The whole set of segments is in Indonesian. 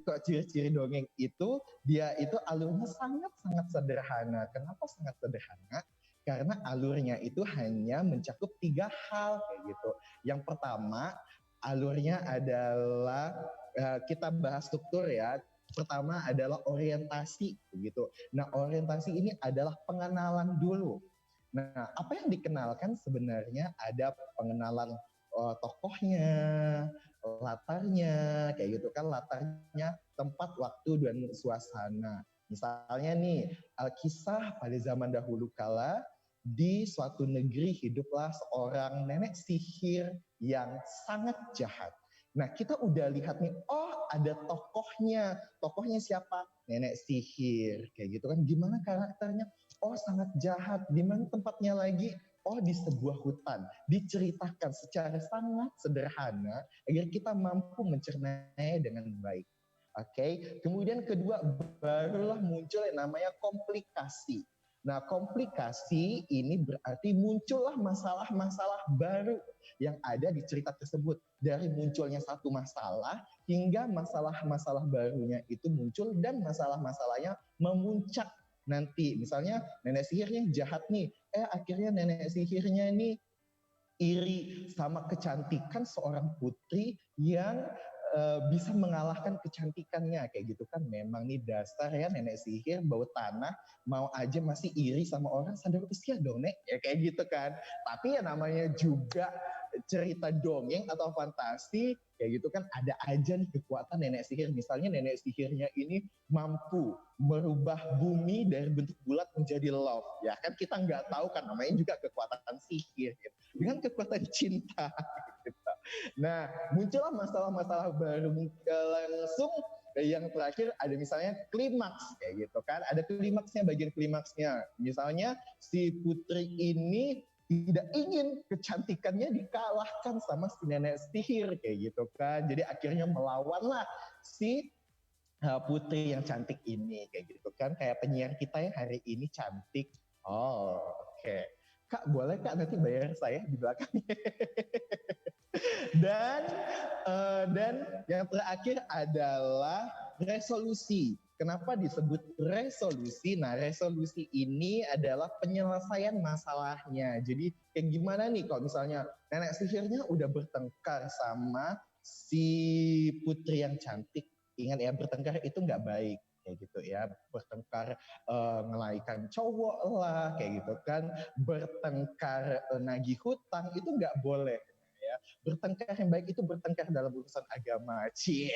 kok ciri-ciri dongeng itu dia itu alurnya sangat-sangat sederhana. Kenapa sangat sederhana? Karena alurnya itu hanya mencakup tiga hal kayak gitu. Yang pertama, alurnya adalah kita bahas struktur ya. Pertama adalah orientasi gitu. Nah, orientasi ini adalah pengenalan dulu. Nah, apa yang dikenalkan sebenarnya ada pengenalan tokohnya, latarnya, kayak gitu kan, latarnya, tempat, waktu, dan suasana. Misalnya nih, kisah pada zaman dahulu kala, di suatu negeri hiduplah seorang nenek sihir yang sangat jahat. Nah, kita udah lihat nih, oh ada tokohnya. Tokohnya siapa? Nenek sihir, kayak gitu kan. Gimana karakternya? Oh sangat jahat. Di mana tempatnya lagi? Oh di sebuah hutan. Diceritakan secara sangat sederhana agar kita mampu mencernanya dengan baik. Oke, kemudian kedua barulah muncul yang namanya komplikasi. Nah, komplikasi ini berarti muncullah masalah-masalah baru yang ada di cerita tersebut. Dari munculnya satu masalah hingga masalah-masalah barunya itu muncul dan masalah-masalahnya memuncak nanti. Misalnya nenek sihirnya jahat nih, akhirnya nenek sihirnya ini iri sama kecantikan seorang putri yang bisa mengalahkan kecantikannya kayak gitu kan. Memang nih dasar ya nenek sihir bau tanah, mau aja masih iri sama orang, sadar usia dong nek ya kayak gitu kan. Tapi ya namanya juga cerita dongeng atau fantasi kayak gitu kan, ada aja nih kekuatan nenek sihir. Misalnya nenek sihirnya ini mampu merubah bumi dari bentuk bulat menjadi love, ya kan kita nggak tahu kan, namanya juga kekuatan sihir gitu, dengan kekuatan cinta gitu. Nah, muncullah masalah-masalah baru langsung. Yang terakhir ada misalnya klimaks kayak gitu kan, ada klimaksnya, bagian klimaksnya. Misalnya si putri ini tidak ingin kecantikannya dikalahkan sama si nenek sihir kayak gitu kan. Jadi akhirnya melawanlah si putri yang cantik ini kayak gitu kan. Kayak penyiar kita yang hari ini cantik. Oh, oke. Kak, boleh Kak nanti bayar saya di belakangnya. dan dan yang terakhir adalah resolusi. Kenapa disebut resolusi? Nah, resolusi ini adalah penyelesaian masalahnya. Jadi kayak gimana nih kalau misalnya nenek sihirnya udah bertengkar sama si putri yang cantik. Ingat ya, bertengkar itu nggak baik kayak gitu ya, bertengkar ngelaikan cowok lah kayak gitu kan, bertengkar nagih hutang itu nggak boleh ya. Bertengkar yang baik itu bertengkar dalam urusan agama, cie,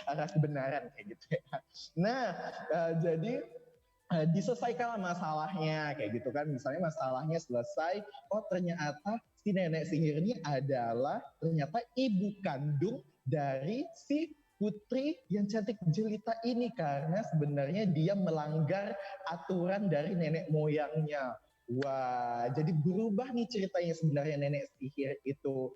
arah kebenaran kayak gitu ya. Nah, jadi diselesaikanlah masalahnya kayak gitu kan. Misalnya masalahnya selesai, oh ternyata si nenek sihir ini adalah ternyata ibu kandung dari si putri yang cantik jelita ini, karena sebenarnya dia melanggar aturan dari nenek moyangnya. Wah, jadi berubah nih ceritanya. Sebenarnya nenek sihir itu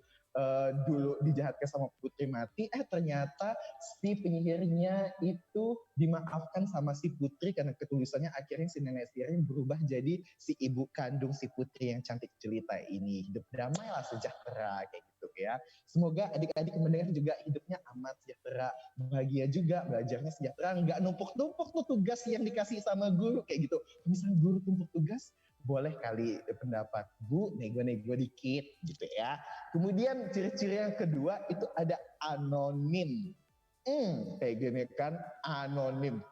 dulu dijahatkan sama putri mati, ternyata si penyihirnya itu dimaafkan sama si putri karena ketulusannya. Akhirnya si nenek sihirnya berubah jadi si ibu kandung si putri yang cantik jelita ini. Hidup damai lah, sejahtera kayak gitu ya. Semoga adik-adik mendengar juga hidupnya amat sejahtera, bahagia juga, belajarnya sejahtera, nggak numpuk-numpuk tuh tugas yang dikasih sama guru kayak gitu. Misalnya guru tumpuk tugas, boleh kali pendapat Bu nego-nego dikit gitu ya. Kemudian ciri-ciri yang kedua itu ada anonim. Kayak gini kan, anonim.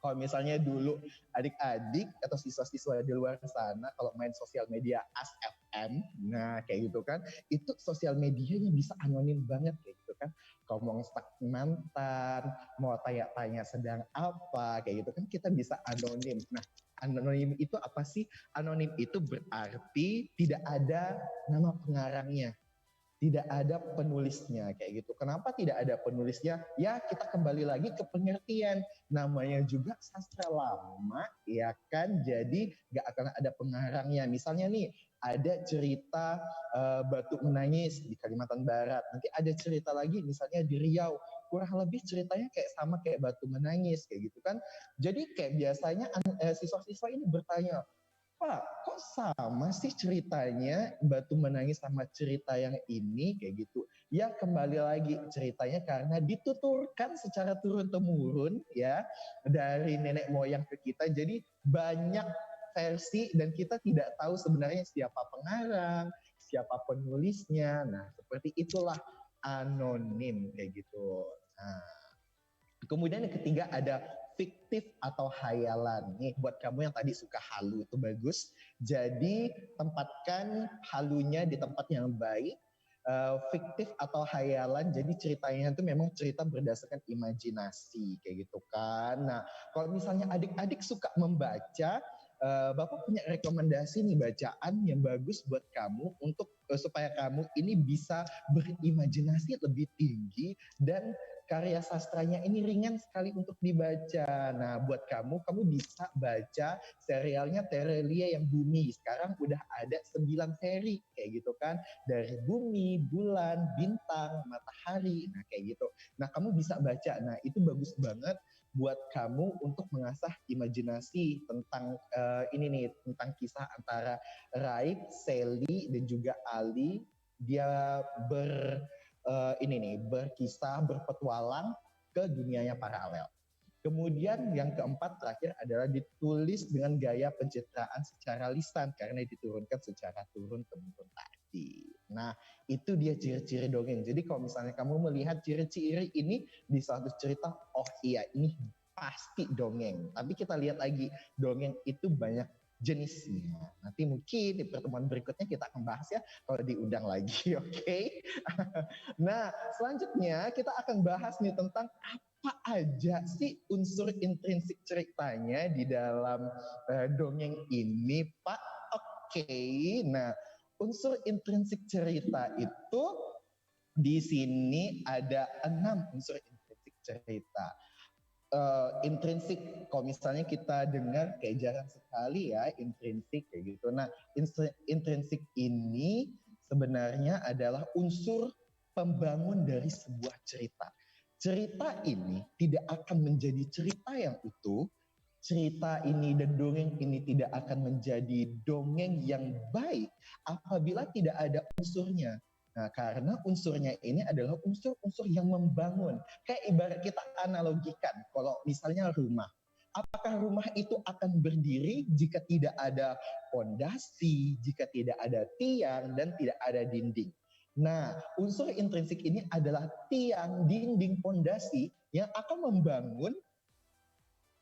Kalau misalnya dulu adik-adik atau siswa-siswa di luar sana kalau main sosial media ASFM, nah kayak gitu kan, itu sosial medianya bisa anonim banget kayak gitu kan. Ngomong stak mantan, mau tanya-tanya sedang apa, kayak gitu kan kita bisa anonim. Nah, anonim itu apa sih? Anonim itu berarti tidak ada nama pengarangnya, tidak ada penulisnya kayak gitu. Kenapa tidak ada penulisnya? Ya kita kembali lagi ke pengertian. Namanya juga sastra lama, ya kan? Jadi nggak akan ada pengarangnya. Misalnya nih, ada cerita Batu Menangis di Kalimantan Barat. Nanti ada cerita lagi misalnya di Riau. Kurang lebih ceritanya kayak sama kayak Batu Menangis kayak gitu kan. Jadi kayak biasanya siswa-siswa ini bertanya, Pak, kok sama sih ceritanya Batu Menangis sama cerita yang ini kayak gitu? Ya kembali lagi ceritanya karena dituturkan secara turun-temurun ya dari nenek moyang ke kita. Jadi banyak versi dan kita tidak tahu sebenarnya siapa pengarang, siapa penulisnya. Nah, seperti itulah anonim kayak gitu. Nah, kemudian yang ketiga ada fiktif atau hayalan. Nih buat kamu yang tadi suka halu itu bagus. Jadi tempatkan halunya di tempat yang baik. Fiktif atau hayalan, jadi ceritanya itu memang cerita berdasarkan imajinasi kayak gitu kan. Nah, kalau misalnya adik-adik suka membaca, Bapak punya rekomendasi nih bacaan yang bagus buat kamu untuk supaya kamu ini bisa berimajinasi lebih tinggi dan karya sastranya ini ringan sekali untuk dibaca. Nah, buat kamu, kamu bisa baca serialnya Terelia yang Bumi. Sekarang udah ada 9 seri kayak gitu kan. Dari bumi, bulan, bintang, matahari, nah kayak gitu. Nah, kamu bisa baca. Nah, itu bagus banget buat kamu untuk mengasah imajinasi tentang ini nih, tentang kisah antara Raib, Sally, dan juga Ali. Dia ini nih berkisah berpetualang ke dunianya paralel. Kemudian yang keempat terakhir adalah ditulis dengan gaya pencitraan secara lisan karena diturunkan secara turun temurun tadi. Nah, itu dia ciri-ciri dongeng. Jadi kalau misalnya kamu melihat ciri-ciri ini di suatu cerita, oh iya ini pasti dongeng. Tapi kita lihat lagi, dongeng itu banyak jenisnya. Nanti mungkin di pertemuan berikutnya kita akan bahas ya kalau diundang lagi, oke? Okay? Nah, selanjutnya kita akan bahas nih tentang apa aja sih unsur intrinsik ceritanya di dalam dongeng ini, Pak? Oke, nah unsur intrinsik cerita itu di sini ada 6 unsur intrinsik cerita. Intrinsik, kalau misalnya kita dengar kayak jarang sekali ya intrinsik kayak gitu. Nah, intrinsik ini sebenarnya adalah unsur pembangun dari sebuah cerita. Cerita ini tidak akan menjadi cerita yang utuh, cerita ini dan dongeng ini tidak akan menjadi dongeng yang baik apabila tidak ada unsurnya. Nah, karena unsurnya ini adalah unsur-unsur yang membangun. Kayak ibarat kita analogikan, kalau misalnya rumah. Apakah rumah itu akan berdiri jika tidak ada pondasi, jika tidak ada tiang, dan tidak ada dinding? Nah, unsur intrinsik ini adalah tiang, dinding, pondasi yang akan membangun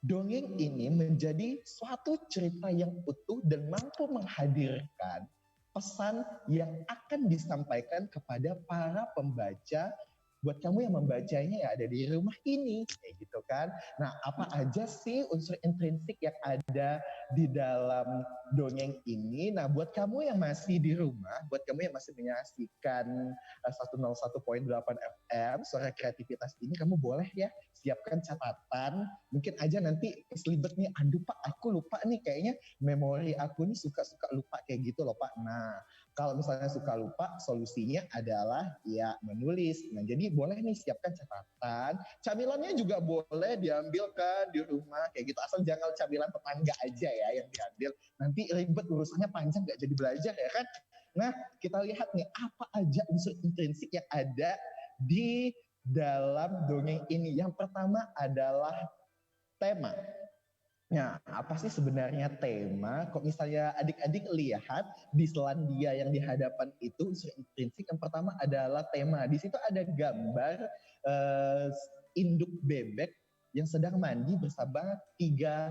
dongeng ini menjadi suatu cerita yang utuh dan mampu menghadirkan pesan yang akan disampaikan kepada para pembaca. Buat kamu yang membacanya ya ada di rumah ini, kayak gitu kan. Nah, apa aja sih unsur intrinsik yang ada di dalam dongeng ini? Nah, buat kamu yang masih di rumah, buat kamu yang masih menyaksikan 101.8 FM, suara kreativitas ini, kamu boleh ya siapkan catatan. Mungkin aja nanti keselibet nih, aduh Pak, aku lupa nih, kayaknya memori aku nih suka-suka lupa kayak gitu loh Pak. Nah, kalau misalnya suka lupa, solusinya adalah ya menulis. Nah, jadi boleh nih siapkan catatan. Camilannya juga boleh diambilkan di rumah kayak gitu. Asal jangan camilan tetangga aja ya yang diambil. Nanti ribet urusannya panjang nggak jadi belajar ya kan. Nah, kita lihat nih apa aja unsur intrinsik yang ada di dalam dongeng ini. Yang pertama adalah tema. Nah, apa sih sebenarnya tema? Kok misalnya adik-adik lihat di Selandia yang di hadapan itu unsur intrinsik yang pertama adalah tema. Di situ ada gambar eh, induk bebek yang sedang mandi bersama 3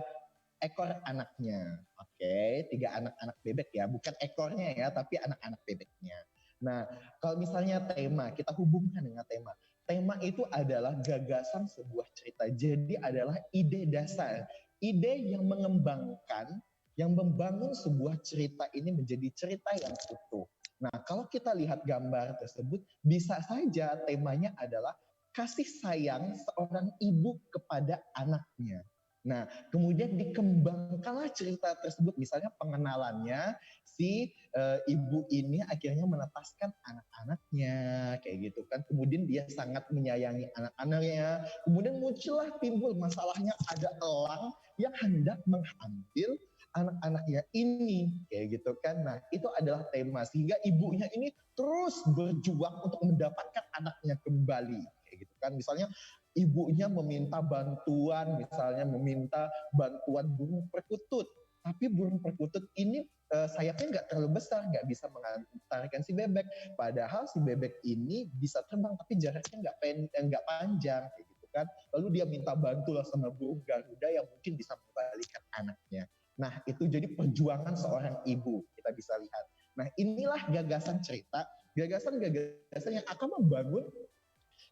ekor anaknya. Oke, 3 anak-anak bebek ya, bukan ekornya ya, tapi anak-anak bebeknya. Nah, kalau misalnya tema, kita hubungkan dengan tema. Tema itu adalah gagasan sebuah cerita. Jadi adalah ide dasar, ide yang mengembangkan, yang membangun sebuah cerita ini menjadi cerita yang utuh. Nah, kalau kita lihat gambar tersebut, bisa saja temanya adalah kasih sayang seorang ibu kepada anaknya. Nah, kemudian dikembangkanlah cerita tersebut, misalnya pengenalannya si ibu ini akhirnya menetaskan anak-anaknya kayak gitu kan. Kemudian dia sangat menyayangi anak-anaknya. Kemudian muncullah timbul masalahnya, ada elang yang hendak mengambil anak-anaknya ini, kayak gitu kan. Nah, itu adalah tema sehingga ibunya ini terus berjuang untuk mendapatkan anaknya kembali, kayak gitu kan. Misalnya ibunya meminta bantuan, misalnya meminta bantuan burung perkutut, tapi burung perkutut ini sayapnya nggak terlalu besar, nggak bisa mengantarkan si bebek. Padahal si bebek ini bisa terbang, tapi jaraknya nggak panjang, kayak gitu kan. Lalu dia minta bantu lah sama burung Garuda yang mungkin bisa mengembalikan anaknya. Nah, itu jadi perjuangan seorang ibu, kita bisa lihat. Nah, inilah gagasan cerita, gagasan-gagasan yang akan membangun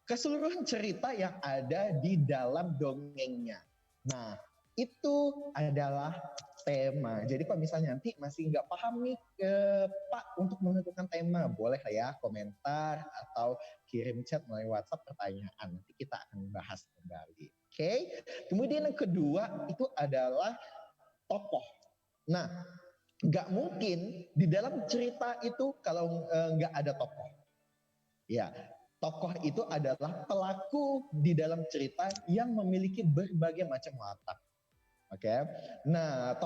keseluruhan cerita yang ada di dalam dongengnya. Nah, itu adalah tema. Jadi kalau misalnya nanti masih nggak paham nih Pak untuk menentukan tema, boleh ya komentar atau kirim chat melalui WhatsApp pertanyaan. Nanti kita akan bahas kembali. Oke. Kemudian yang kedua itu adalah tokoh. Nah, nggak mungkin di dalam cerita itu kalau nggak ada tokoh. Ya, tokoh itu adalah pelaku di dalam cerita yang memiliki berbagai macam watak. Oke. Nah,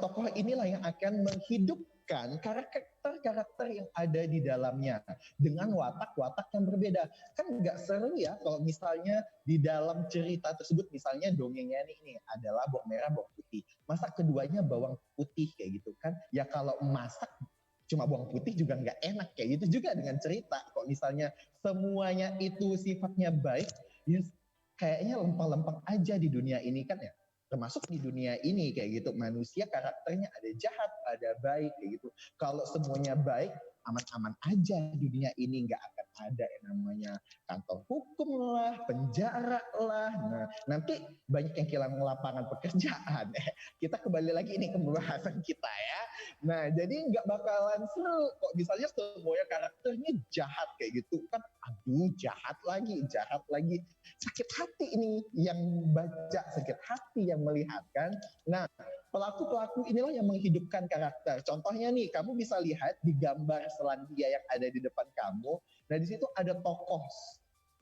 tokoh inilah yang akan menghidupkan karakter-karakter yang ada di dalamnya dengan watak-watak yang berbeda. Kan nggak seru ya kalau misalnya di dalam cerita tersebut misalnya dongengnya ini adalah bawang merah, bawang putih. Masak keduanya bawang putih kayak gitu kan. Ya kalau masak cuma bawang putih juga nggak enak, kayak gitu juga dengan cerita. Kok misalnya semuanya itu sifatnya baik, ya kayaknya lempeng-lempeng aja di dunia ini kan ya. Termasuk di dunia ini kayak gitu, manusia karakternya ada jahat, ada baik kayak gitu. Kalau semuanya baik, aman-aman aja di dunia ini, nggak akan ada yang namanya kantor hukum lah, penjara lah. Nah, nanti banyak yang kehilangan lapangan pekerjaan. Kita kembali lagi ini ke pembahasan kita ya. Nah, jadi nggak bakalan seru kok misalnya semuanya karakternya jahat kayak gitu kan. Aduh, jahat lagi. Sakit hati ini yang baca, sakit hati yang melihat kan. Nah, pelaku-pelaku inilah yang menghidupkan karakter. Contohnya nih, kamu bisa lihat di gambar Selandia yang ada di depan kamu. Nah, di situ ada tokoh.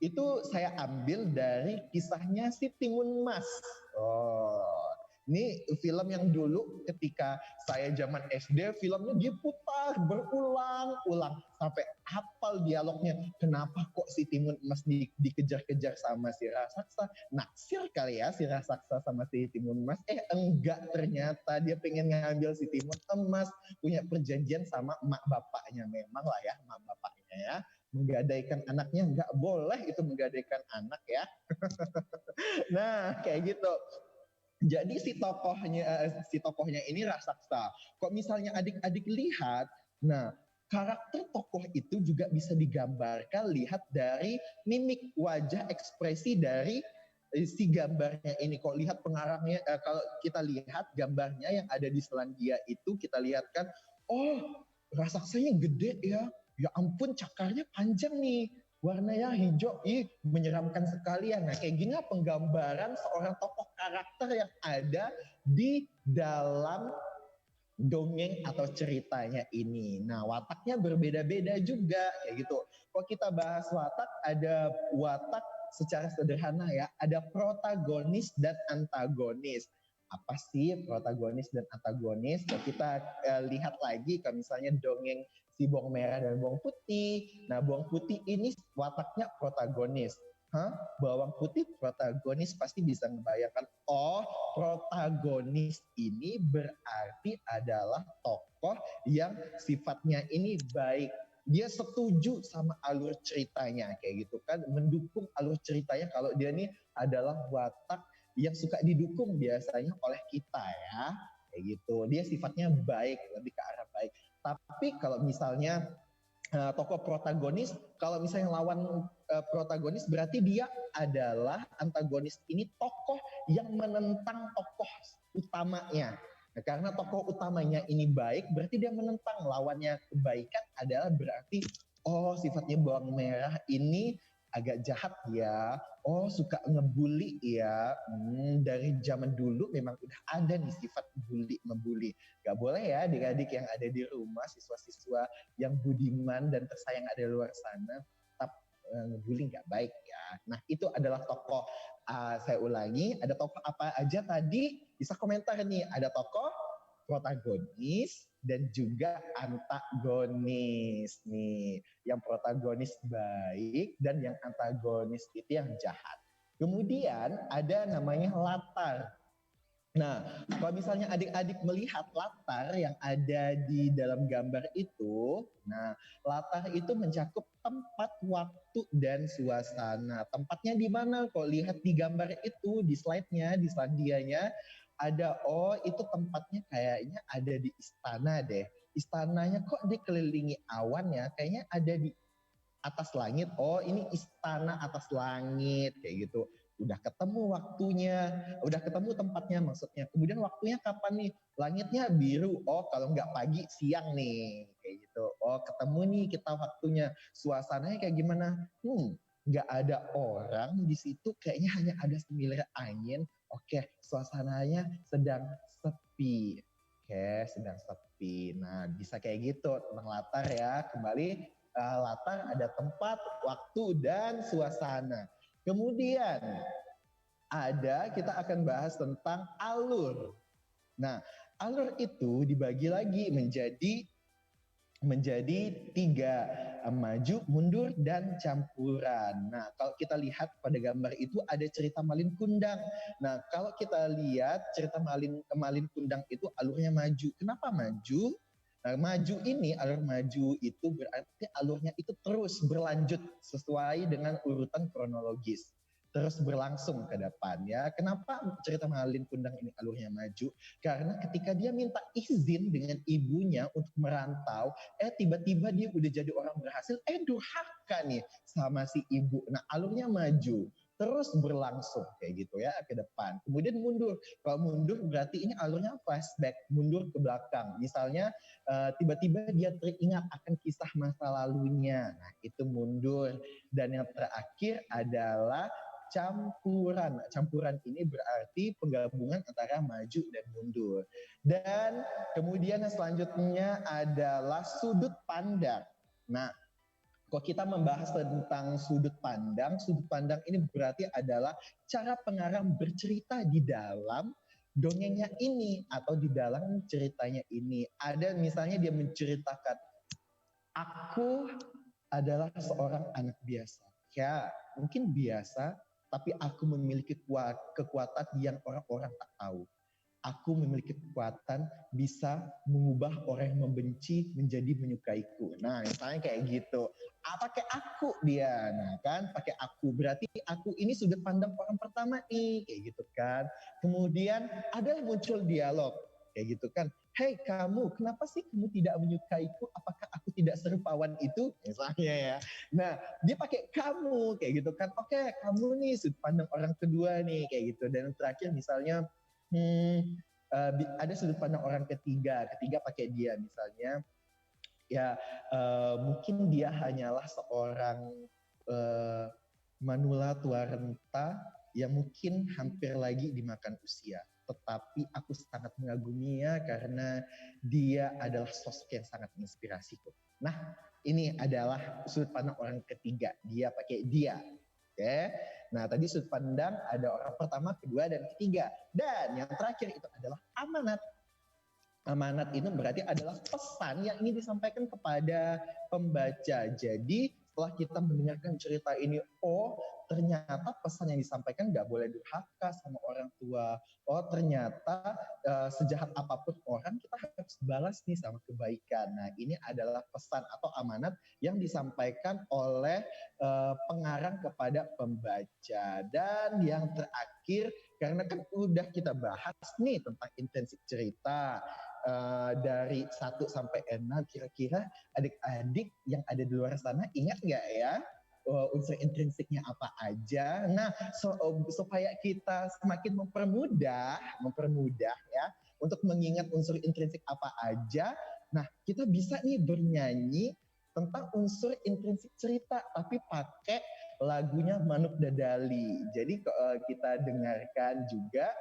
Itu saya ambil dari kisahnya si Timun Mas. Oh, ini film yang dulu ketika saya zaman SD, filmnya diputar berulang-ulang sampai hafal dialognya. Kenapa kok si Timun Emas dikejar-kejar sama si raksasa? Naksir kali ya si raksasa sama si Timun Emas. Enggak, ternyata dia pengen ngambil si Timun Emas, punya perjanjian sama emak bapaknya. Memang lah ya, emak bapaknya ya. Menggadaikan anaknya, nggak boleh itu menggadaikan anak ya. Nah, kayak gitu. Jadi si tokohnya ini raksasa. Kok misalnya adik-adik lihat, nah karakter tokoh itu juga bisa digambarkan lihat dari mimik wajah ekspresi dari si gambarnya ini. Kok lihat pengarangnya, kalau kita lihat gambarnya yang ada di Selandia itu, kita lihat kan, oh raksasanya gede ya, ya ampun cakarnya panjang nih, warnanya hijau, menyeramkan sekali ya. Nah, kayak gini penggambaran seorang tokoh karakter yang ada di dalam dongeng atau ceritanya ini. Nah, wataknya berbeda-beda juga kayak gitu. Kalau kita bahas watak, ada watak secara sederhana ya, ada protagonis dan antagonis. Apa sih protagonis dan antagonis? Kalau kita lihat lagi, kalau misalnya dongeng si bawang merah dan bawang putih. Nah, bawang putih ini wataknya protagonis. Bawang putih protagonis, pasti bisa membayangkan, oh protagonis ini berarti adalah tokoh yang sifatnya ini baik. Dia setuju sama alur ceritanya kayak gitu kan, mendukung alur ceritanya kalau dia ini adalah watak yang suka didukung biasanya oleh kita ya. Kayak gitu. Dia sifatnya baik, lebih ke arah baik. Tapi kalau misalnya tokoh protagonis, kalau misalnya lawan protagonis berarti dia adalah antagonis, ini tokoh yang menentang tokoh utamanya. Nah, karena tokoh utamanya ini baik, berarti dia menentang, lawannya kebaikan adalah berarti oh sifatnya bawang merah ini agak jahat ya, oh suka ngebully ya. Dari zaman dulu memang udah ada nih sifat bully membuli. Gak boleh ya adik-adik yang ada di rumah, siswa-siswa yang budiman dan tersayang ada di luar sana, tetap ngebully nggak baik ya. Nah, itu adalah tokoh. Saya ulangi, ada tokoh apa aja tadi? Bisa komentar nih. Ada tokoh protagonis dan juga antagonis nih. Yang protagonis baik dan yang antagonis itu yang jahat. Kemudian ada namanya latar. Nah, kalau misalnya adik-adik melihat latar yang ada di dalam gambar itu, nah latar itu mencakup tempat, waktu, dan suasana. Tempatnya di mana? Kalau lihat di gambar itu, di slide-nya, di slide-nya, ada, oh itu tempatnya kayaknya ada di istana deh. Istananya kok dikelilingi awan ya, kayaknya ada di atas langit. Oh ini istana atas langit, kayak gitu. Udah ketemu waktunya, udah ketemu tempatnya maksudnya. Kemudian waktunya kapan nih? Langitnya biru. Oh kalau nggak pagi siang nih, kayak gitu. Oh ketemu nih kita waktunya. Suasananya kayak gimana? Nggak ada orang di situ. Kayaknya hanya ada semilir angin. Oke, suasananya sedang sepi. Oke, sedang sepi. Nah bisa kayak gitu tentang latar ya. Kembali latar ada tempat, waktu, dan suasana. Kemudian kita akan bahas tentang alur. Nah, alur itu dibagi lagi menjadi 3, maju, mundur, dan campuran. Nah, kalau kita lihat pada gambar itu ada cerita Malin Kundang. Nah, kalau kita lihat cerita Malin Kundang itu alurnya maju. Kenapa maju? Nah, maju ini, alur maju itu berarti alurnya itu terus berlanjut sesuai dengan urutan kronologis. Terus berlangsung ke depan ya. Kenapa cerita Malin Kundang ini alurnya maju? Karena ketika dia minta izin dengan ibunya untuk merantau, tiba-tiba dia udah jadi orang berhasil, durhaka nih sama si ibu. Nah, alurnya maju terus berlangsung kayak gitu ya ke depan. Kemudian mundur. Kalau mundur berarti ini alurnya flashback, mundur ke belakang. Misalnya tiba-tiba dia teringat akan kisah masa lalunya. Nah, itu mundur. Dan yang terakhir adalah campuran. Campuran ini berarti penggabungan antara maju dan mundur. Dan kemudian yang selanjutnya adalah sudut pandang. Nah, kalau kita membahas tentang sudut pandang ini berarti adalah cara pengarang bercerita di dalam dongengnya ini atau di dalam ceritanya ini. Ada misalnya dia menceritakan, aku adalah seorang anak biasa. Ya, mungkin biasa, tapi aku memiliki kekuatan yang orang-orang tak tahu. Aku memiliki kekuatan bisa mengubah orang yang membenci menjadi menyukaiku. Nah, misalnya kayak gitu. Pakai aku dia. Nah, kan pakai aku. Berarti aku ini sudut pandang orang pertama nih, kayak gitu kan. Kemudian ada muncul dialog, kayak gitu kan. Hei kamu, kenapa sih kamu tidak menyukaiku? Apakah aku tidak serupawan itu? Misalnya ya. Nah, dia pakai kamu, kayak gitu kan. Oke, kamu nih sudut pandang orang kedua nih, kayak gitu. Dan terakhir misalnya, ada sudut pandang orang ketiga pakai dia misalnya ya mungkin dia hanyalah seorang manula tua renta yang mungkin hampir lagi dimakan usia, tetapi aku sangat mengaguminya karena dia adalah sosok yang sangat menginspirasiku. Nah, ini adalah sudut pandang orang ketiga, dia pakai dia. Oke. Nah, tadi sudut pandang ada orang pertama, kedua, dan ketiga. Dan yang terakhir itu adalah amanat. Amanat itu berarti adalah pesan yang ingin disampaikan kepada pembaca. Jadi setelah kita mendengarkan cerita ini, oh ternyata pesan yang disampaikan nggak boleh durhaka sama orang tua. Oh ternyata sejahat apapun orang kita harus balas nih sama kebaikan. Nah ini adalah pesan atau amanat yang disampaikan oleh pengarang kepada pembaca. Dan yang terakhir, karena kan udah kita bahas nih tentang intensif cerita, dari 1 sampai 6, kira-kira adik-adik yang ada di luar sana ingat nggak ya unsur intrinsiknya apa aja? Nah, supaya kita semakin mempermudah ya untuk mengingat unsur intrinsik apa aja. Nah, kita bisa nih bernyanyi tentang unsur intrinsik cerita, tapi pakai lagunya Manuk Dadali. Jadi kita dengarkan juga,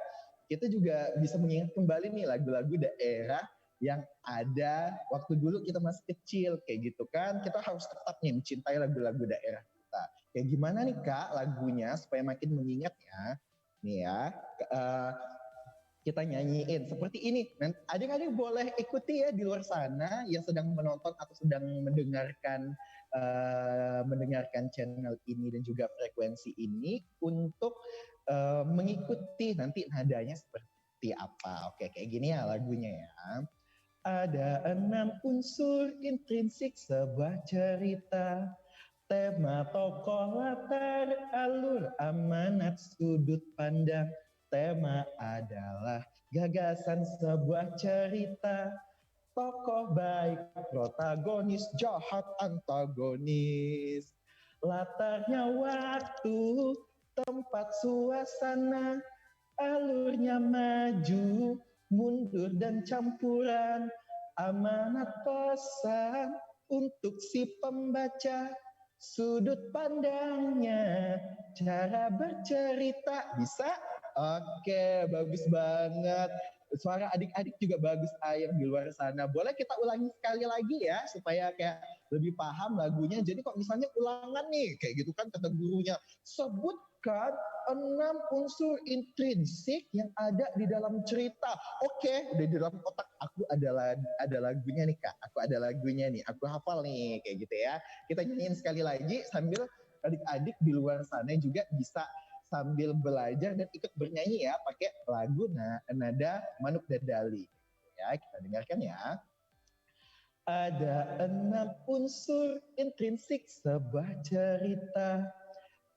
kita juga bisa mengingat kembali nih lagu-lagu daerah yang ada waktu dulu kita masih kecil, kayak gitu kan. Kita harus tetap nih mencintai lagu-lagu daerah kita. Kayak gimana nih Kak lagunya supaya makin mengingat ya? Nih ya, kita nyanyiin seperti ini. Nanti adik-adik boleh ikuti ya di luar sana yang sedang menonton atau sedang mendengarkan channel ini dan juga frekuensi ini untuk mengikuti nanti nadanya seperti apa. Oke, kayak gini ya lagunya ya. Ada 6 unsur intrinsik sebuah cerita. Tema, tokoh, latar, alur, amanat, sudut pandang. Tema adalah gagasan sebuah cerita. Tokoh baik, protagonis, jahat, antagonis. Latarnya waktu, tempat, suasana. Alurnya maju, mundur dan campuran. Amanat pesan untuk si pembaca. Sudut pandangnya, cara bercerita. Bisa? Oke, bagus banget. Suara adik-adik juga bagus yang di luar sana. Boleh kita ulangi sekali lagi ya, supaya kayak lebih paham lagunya. Jadi kok misalnya ulangan nih, kayak gitu kan kata gurunya. Sebutkan 6 unsur intrinsik yang ada di dalam cerita. Oke, di dalam otak aku ada lagunya nih Kak. Aku ada lagunya nih. Aku hafal nih, kayak gitu ya. Kita nyanyiin sekali lagi sambil adik-adik di luar sana juga bisa sambil belajar dan ikut bernyanyi ya pakai lagu nada Manuk Dadali. Ya, kita dengarkan ya. Ada 6 unsur intrinsik sebuah cerita.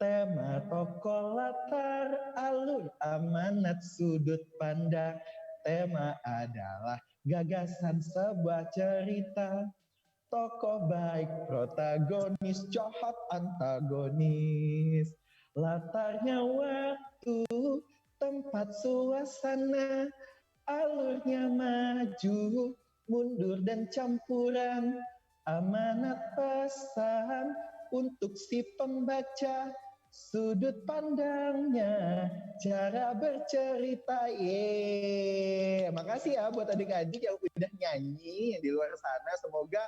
Tema, tokoh, latar, alur, amanat, sudut pandang. Tema adalah gagasan sebuah cerita. Tokoh baik, protagonis, jahat, antagonis. Latarnya waktu, tempat, suasana. Alurnya maju, mundur dan campuran. Amanat pesan untuk si pembaca. Sudut pandangnya, cara bercerita. Makasih ya buat adik-adik yang udah nyanyi di luar sana. Semoga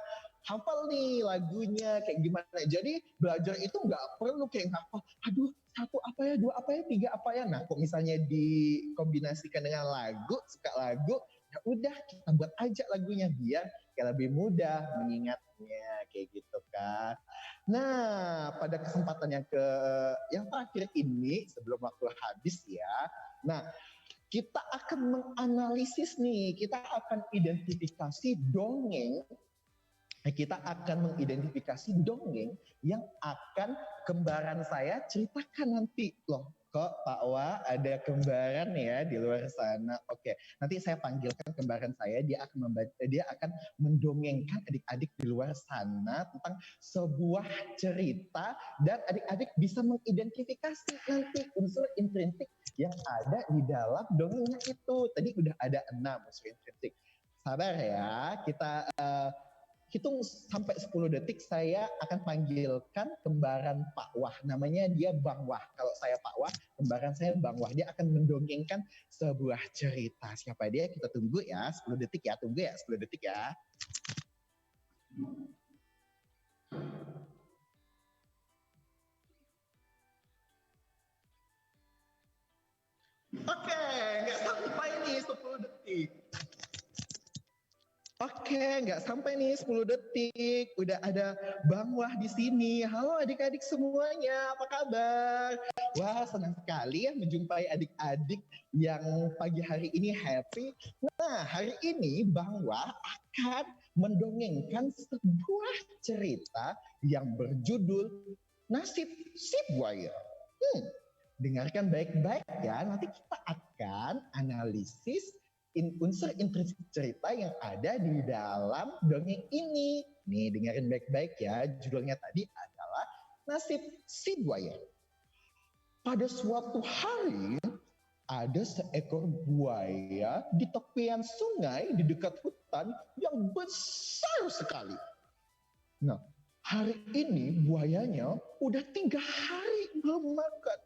hafal nih lagunya kayak gimana. Jadi belajar itu nggak perlu kayak hafal. Aduh, 1 apa ya, 2 apa ya, 3 apa ya. Nah, kok misalnya dikombinasikan dengan lagu, suka lagu, ya udah kita buat aja lagunya biar kayak lebih mudah mengingatnya kayak gitu kan. Nah, pada kesempatan yang terakhir ini sebelum waktu habis ya. Nah, kita akan menganalisis nih, kita akan identifikasi dongeng. Kita akan mengidentifikasi dongeng yang akan kembaran saya ceritakan nanti. Loh, kok Pak Wa ada kembaran ya di luar sana? Oke, nanti saya panggilkan kembaran saya, dia akan mendongengkan adik-adik di luar sana tentang sebuah cerita dan adik-adik bisa mengidentifikasi nanti unsur intrinsik yang ada di dalam dongengnya itu. Tadi udah ada 6 unsur intrinsik. Sabar ya, kita hitung sampai 10 detik saya akan panggilkan kembaran Pak Wah. Namanya dia Bang Wah. Kalau saya Pak Wah, kembaran saya Bang Wah. Dia akan mendongengkan sebuah cerita. Siapa dia? Kita tunggu ya. 10 detik ya. Tunggu ya 10 detik ya. Oke, nggak sampai nih 10 detik. Oke, nggak sampai nih 10 detik. Udah ada Bang Wah di sini. Halo adik-adik semuanya, apa kabar? Wah, senang sekali ya menjumpai adik-adik yang pagi hari ini happy. Nah, hari ini Bang Wah akan mendongengkan sebuah cerita yang berjudul Nasib Si Buaya. Dengarkan baik-baik ya, nanti kita akan analisis unsur intrinsik cerita yang ada di dalam dongeng ini. Nih, dengerin baik-baik ya. Judulnya tadi adalah Nasib Si Buaya. Pada suatu hari, ada seekor buaya di tepian sungai di dekat hutan yang besar sekali. Nah, hari ini buayanya udah 3 hari belum makan.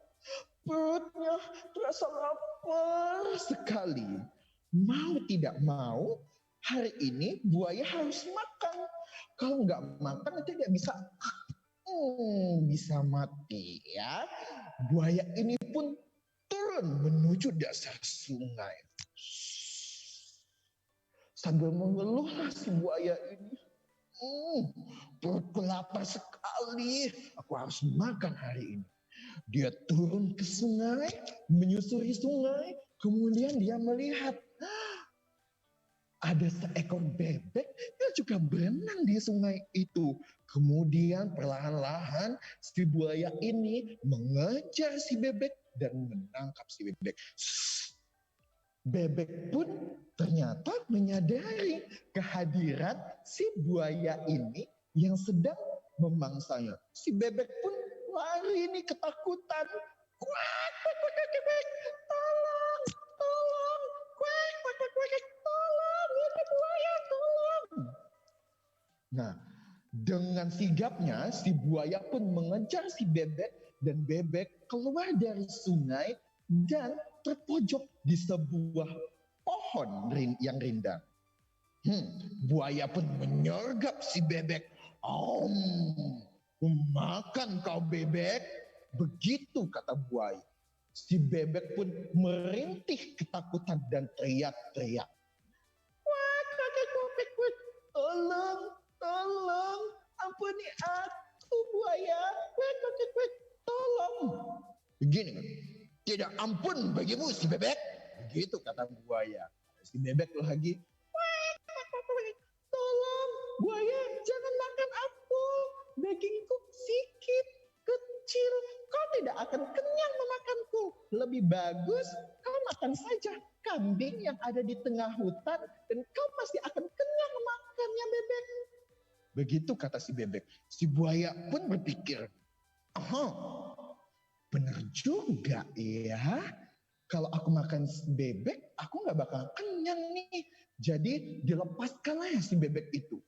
Perutnya terasa lapar sekali. Mau tidak mau, hari ini buaya harus makan. Kalau nggak makan nanti dia bisa mati ya. Buaya ini pun turun menuju dasar sungai. Sambil mengeluhlah si buaya ini. Perutku lapar sekali, aku harus makan hari ini. Dia turun ke sungai, menyusuri sungai, kemudian dia melihat ada seekor bebek yang juga berenang di sungai itu. Kemudian perlahan-lahan si buaya ini mengejar si bebek dan menangkap si bebek. Bebek pun ternyata menyadari kehadiran si buaya ini yang sedang memangsanya. Si bebek pun lari ini ketakutan. Kuak, kuak, kuak, kuak, kuak. Tolong, tolong, kuak, kuak, kuak, kuak, tolong, ini buaya, tolong. Nah, dengan sigapnya si buaya pun mengejar si bebek dan bebek keluar dari sungai dan terpojok di sebuah pohon yang rindang. Buaya pun menyergap si bebek. Makan kau bebek. Begitu kata buaya. Si bebek pun merintih ketakutan dan teriak-teriak. Tolong, tolong, ampuni aku buaya. Tolong. Begini, tidak ampun bagimu si bebek. Begitu kata buaya. Si bebek lagi, tolong buaya jangan makan aku. Dagingku sedikit, kecil. Kau tidak akan kenyang memakanku. Lebih bagus kau makan saja kambing yang ada di tengah hutan dan kau pasti akan kenyang memakannya bebek. Begitu kata si bebek. Si buaya pun berpikir, bener juga ya. Kalau aku makan bebek, aku nggak bakal kenyang nih. Jadi dilepaskanlah ya si bebek itu.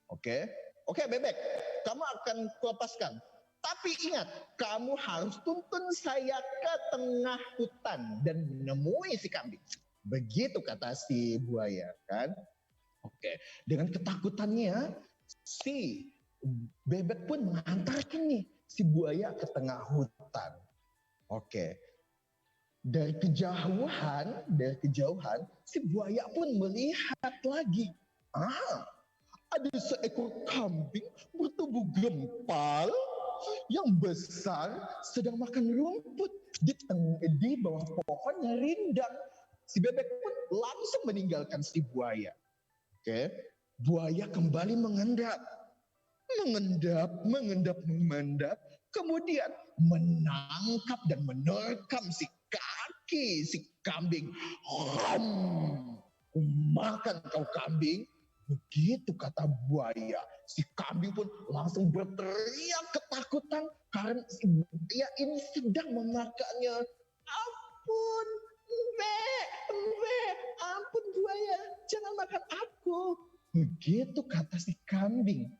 Oke, bebek, kamu akan kulepaskan. Tapi ingat, kamu harus tuntun saya ke tengah hutan dan menemui si kambing. Begitu kata si buaya kan. Oke, dengan ketakutannya si bebek pun mengantarkan nih si buaya ke tengah hutan. Oke. Dari kejauhan si buaya pun melihat lagi. Ada seekor kambing bertubuh gempal yang besar sedang makan rumput di bawah pohon yang rindang. Si bebek pun langsung meninggalkan si buaya. Oke, buaya kembali mengendap, kemudian menangkap dan menerkam si kaki si kambing. Makan kau kambing. Begitu kata buaya. Si kambing pun langsung berteriak ketakutan karena dia ini sedang memakannya. Ampun, ampun buaya, jangan makan aku. Begitu kata si kambing.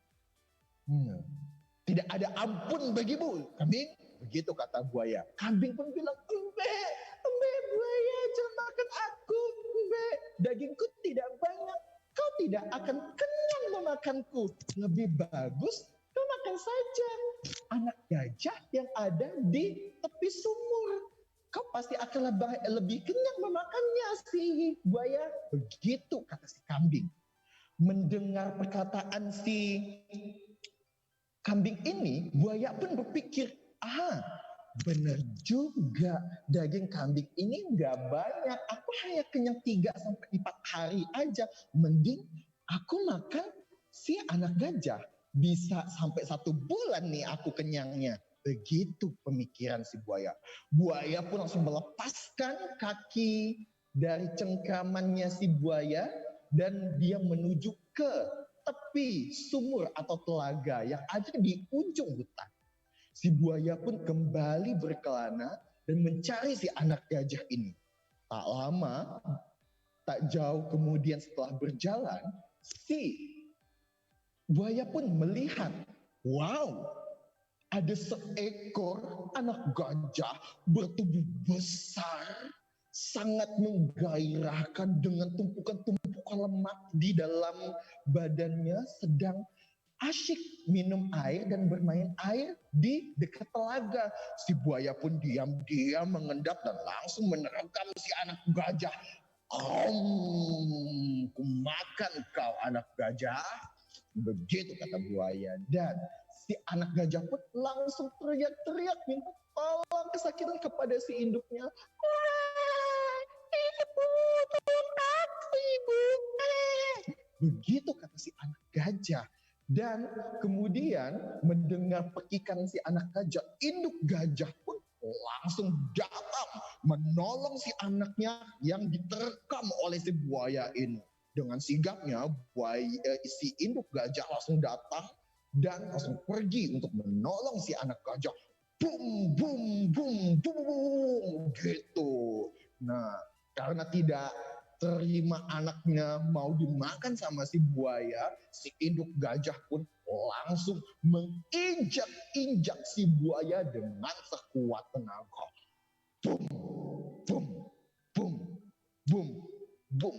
Tidak ada ampun bagimu, kambing. Begitu kata buaya. Kambing pun bilang, buaya, jangan makan aku. Dagingku tidak banyak. Kau tidak akan kenyang memakanku. Lebih bagus kau makan saja anak gajah yang ada di tepi sumur. Kau pasti akan lebih kenyang memakannya si buaya. Begitu kata si kambing. Mendengar perkataan si kambing ini, buaya pun berpikir, benar juga, daging kambing ini nggak banyak. Aku hanya kenyang 3-4 hari aja. Mending aku makan si anak gajah. Bisa sampai 1 bulan nih aku kenyangnya. Begitu pemikiran si buaya. Buaya pun langsung melepaskan kaki dari cengkramannya si buaya dan dia menuju ke tepi sumur atau telaga yang ada di ujung hutan. Si buaya pun kembali berkelana dan mencari si anak gajah ini. Tak lama, tak jauh kemudian setelah berjalan, si buaya pun melihat, ada seekor anak gajah bertubuh besar, sangat menggairahkan dengan tumpukan-tumpukan lemak di dalam badannya, sedang asyik minum air dan bermain air di dekat telaga. Si buaya pun diam-diam mengendap dan langsung menerkam si anak gajah. Kumakan kau anak gajah. Begitu kata buaya. Dan si anak gajah pun langsung teriak-teriak minta tolong kesakitan kepada si induknya. Ibu, tolong aku ibu. Begitu kata si anak gajah. Dan kemudian mendengar pekikan si anak gajah, induk gajah pun langsung datang menolong si anaknya yang diterkam oleh si buaya ini. Dengan sigapnya, si induk gajah langsung datang dan langsung pergi untuk menolong si anak gajah. Bum, bum, bum, bum, bum, gitu. Nah, karena tidak terima anaknya mau dimakan sama si buaya, si induk gajah pun langsung menginjak-injak si buaya dengan sekuat tenaga. Bum, bum, bum, bum, bum.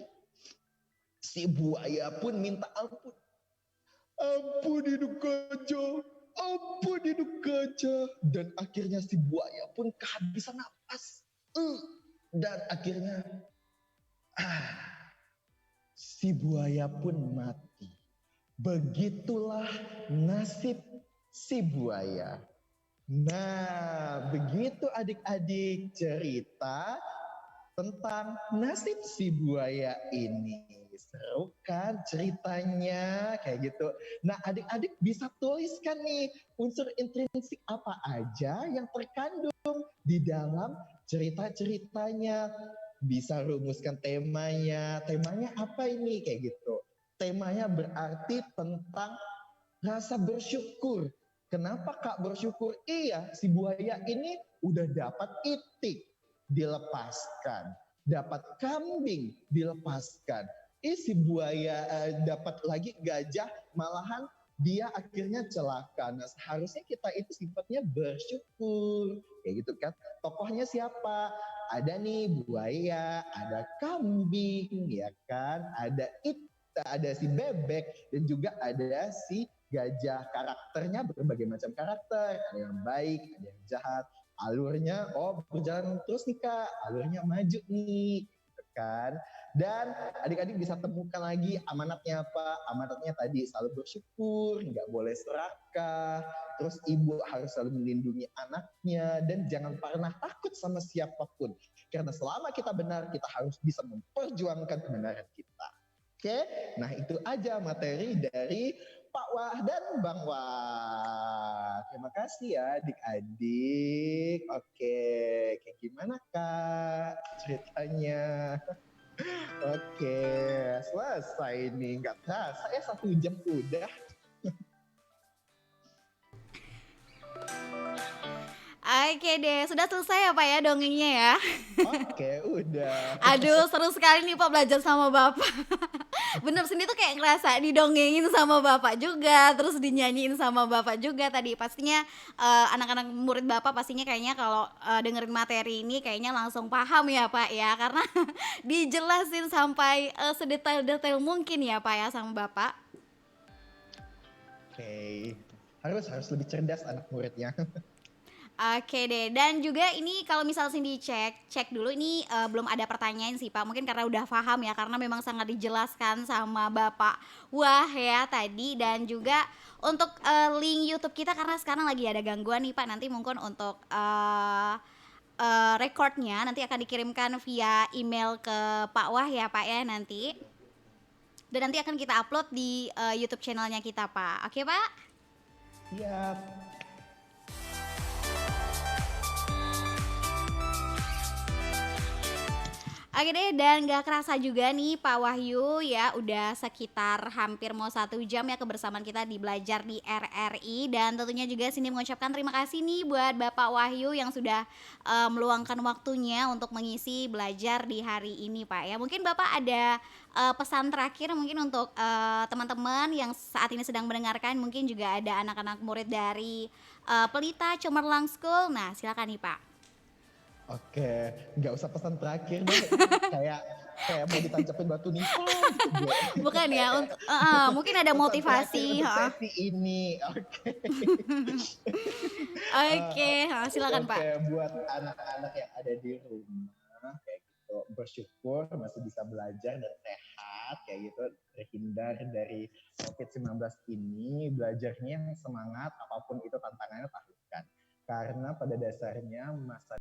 Si buaya pun minta ampun. Ampun induk gajah, ampun induk gajah. Dan akhirnya si buaya pun kehabisan napas. Dan akhirnya si buaya pun mati. Begitulah nasib si buaya. Nah, begitu adik-adik cerita tentang nasib si buaya ini. Seru kan ceritanya kayak gitu. Nah, adik-adik bisa tuliskan nih unsur intrinsik apa aja yang terkandung di dalam cerita-ceritanya. Bisa rumuskan temanya. Temanya apa ini kayak gitu. Temanya berarti tentang rasa bersyukur. Kenapa Kak bersyukur? Iya, si buaya ini udah dapat itik, dilepaskan. Dapat kambing, dilepaskan. Si buaya dapat lagi gajah, malahan dia akhirnya celaka. Nah, seharusnya kita itu sifatnya bersyukur. Kayak gitu kan. Tokohnya siapa? Ada nih buaya, ada kambing, ya kan? Ada si bebek, dan juga ada si gajah. Karakternya berbagai macam karakter, ada yang baik, ada yang jahat. Alurnya berjalan terus nih Kak, alurnya maju nih, gitu kan. Dan adik-adik bisa temukan lagi amanatnya apa. Amanatnya tadi selalu bersyukur, nggak boleh serakah, terus ibu harus selalu melindungi anaknya, dan jangan pernah takut sama siapapun, karena selama kita benar, kita harus bisa memperjuangkan kebenaran kita. Oke, nah itu aja materi dari Pak Wah dan Bang Wah. Terima kasih ya adik-adik. Oke, kayak gimana Kak ceritanya? Oke, selesai nih. Nggak terasa ya 1 jam udah. Oke deh, sudah selesai ya Pak ya dongengnya ya. Oke, udah. Aduh, seru sekali nih Pak belajar sama Bapak. Bener sini tuh kayak ngerasa didongengin sama Bapak juga, terus dinyanyiin sama Bapak juga tadi. Pastinya anak-anak murid Bapak pastinya kayaknya kalau dengerin materi ini kayaknya langsung paham ya Pak ya, karena dijelasin sampai sedetail-detail mungkin ya Pak ya sama Bapak. Oke, harus lebih cerdas anak muridnya. Oke deh, dan juga ini kalau misal Cindy cek dulu ini belum ada pertanyaan sih Pak. Mungkin karena udah paham ya, karena memang sangat dijelaskan sama Bapak Wah ya tadi. Dan juga untuk link YouTube kita karena sekarang lagi ada gangguan nih Pak. Nanti mungkin untuk recordnya nanti akan dikirimkan via email ke Pak Wah ya Pak ya nanti. Dan nanti akan kita upload di YouTube channelnya kita Pak. Oke Pak? Siap. Oke deh, dan gak kerasa juga nih Pak Wahyu ya udah sekitar hampir mau 1 jam ya kebersamaan kita di Belajar di RRI. Dan tentunya juga sini mengucapkan terima kasih nih buat Bapak Wahyu yang sudah meluangkan waktunya untuk mengisi belajar di hari ini Pak ya. Mungkin Bapak ada pesan terakhir mungkin untuk teman-teman yang saat ini sedang mendengarkan. Mungkin juga ada anak-anak murid dari Pelita Cemerlang School. Nah silakan nih Pak. Oke, nggak usah pesan terakhir deh. Kayak mau ditancapin batu nisan gitu. Bukan ya, untuk mungkin ada Pesan terakhir motivasi, untuk heeh. sesi ini. Oke. Oke, silakan Pak. Oke, buat anak-anak yang ada di rumah kayak gitu, bersyukur masih bisa belajar dan sehat kayak gitu, terhindar dari COVID-19 ini. Belajarnya yang semangat, apapun itu tantangannya taklukkan. Karena pada dasarnya masa